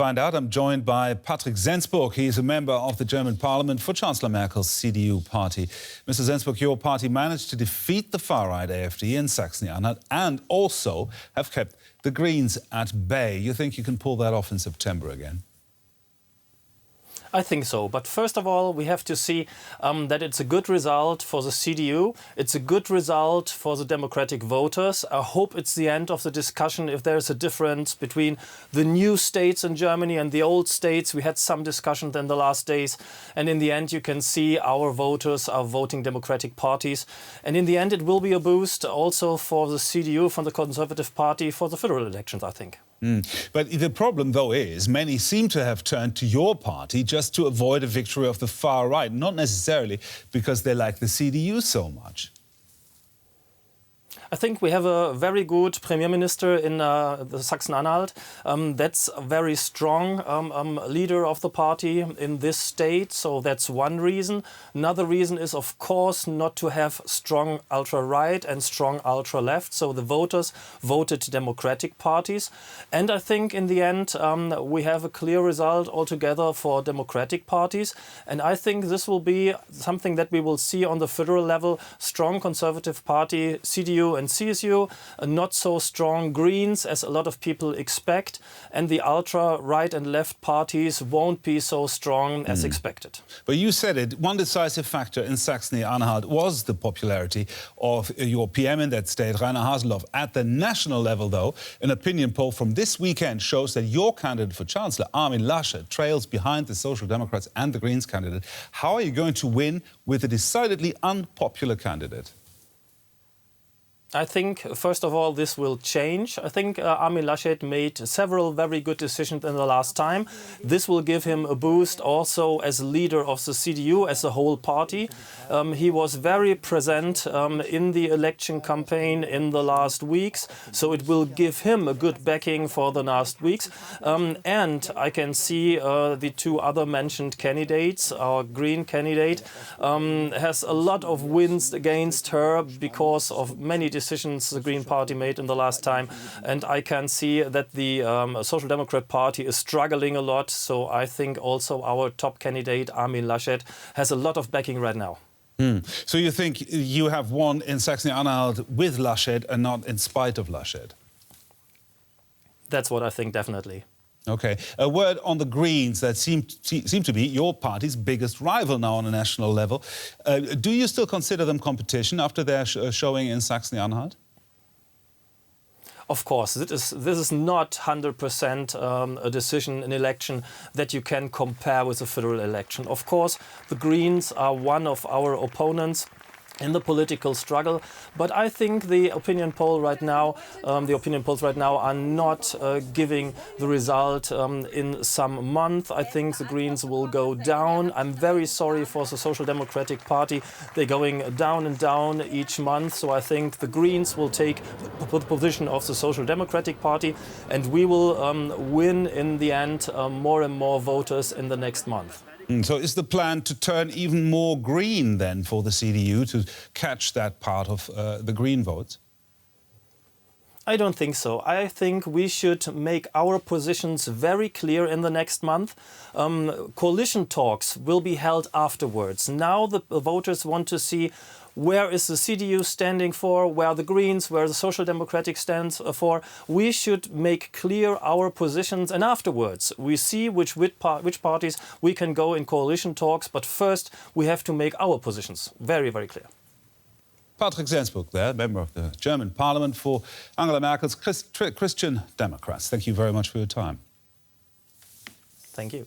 find out, I'm joined by Patrick Sensburg. He is a member of the German parliament for Chancellor Merkel's CDU party. Mr. Sensburg, your party managed to defeat the far-right AfD in Sachsen Anhalt and also have kept the Greens at bay. You think you can pull that off in September again? I think so. But first of all, we have to see that it's a good result for the CDU. It's a good result for the democratic voters. I hope it's the end of the discussion if there's a difference between the new states in Germany and the old states. We had some discussion in the last days. And in the end, you can see our voters are voting democratic parties. And in the end, it will be a boost also for the CDU, from the Conservative Party, for the federal elections, I think. But the problem, though, is many seem to have turned to your party just to avoid a victory of the far right, not necessarily because they like the CDU so much. I think we have a very good Premier Minister in the Sachsen Anhalt. That's a very strong leader of the party in this state. So that's one reason. Another reason is, of course, not to have strong ultra-right and strong ultra-left. So the voters voted democratic parties. And I think in the end, we have a clear result altogether for democratic parties. And I think this will be something that we will see on the federal level. Strong Conservative Party, CDU and CSU, not so strong Greens as a lot of people expect, and the ultra-right and left parties won't be so strong as expected. But you said it, one decisive factor in Saxony-Anhalt was the popularity of your PM in that state, Rainer Haseloff. At the national level, though, an opinion poll from this weekend shows that your candidate for Chancellor, Armin Laschet, trails behind the Social Democrats and the Greens candidate. How are you going to win with a decidedly unpopular candidate? I think, first of all, this will change. I think Armin Laschet made several very good decisions in the last time. This will give him a boost also as leader of the CDU, as a whole party. He was very present in the election campaign in the last weeks, so it will give him a good backing for the last weeks. And I can see the two other mentioned candidates, our Green candidate, has a lot of wins against her because of many decisions the Green Party made in the last time, and I can see that the Social Democrat Party is struggling a lot, so I think also our top candidate, Armin Laschet, has a lot of backing right now. So you think you have won in Saxony-Anhalt with Laschet and not in spite of Laschet? That's what I think, definitely. OK. A word on the Greens that seem to be your party's biggest rival now on a national level. Do you still consider them competition after their showing in Saxony-Anhalt? Of course, this is not 100% a decision, an election that you can compare with a federal election. Of course, the Greens are one of our opponents in the political struggle, but I think the opinion polls right now are not giving the result in some month. I think the Greens will go down. I'm very sorry for the Social Democratic Party. They're going down and down each month, so I think the Greens will take the position of the Social Democratic Party, and we will win in the end more and more voters in the next month. So is the plan to turn even more green then for the CDU to catch that part of the green votes? I don't think so. I think we should make our positions very clear in the next month. Coalition talks will be held afterwards. Now the voters want to see where is the CDU standing for, where the Greens, where the Social Democratic stands for. We should make clear our positions, and afterwards we see which parties we can go in coalition talks. But first we have to make our positions very, very clear. Patrick Sensburg there, member of the German parliament for Angela Merkel's Christian Democrats. Thank you very much for your time. Thank you.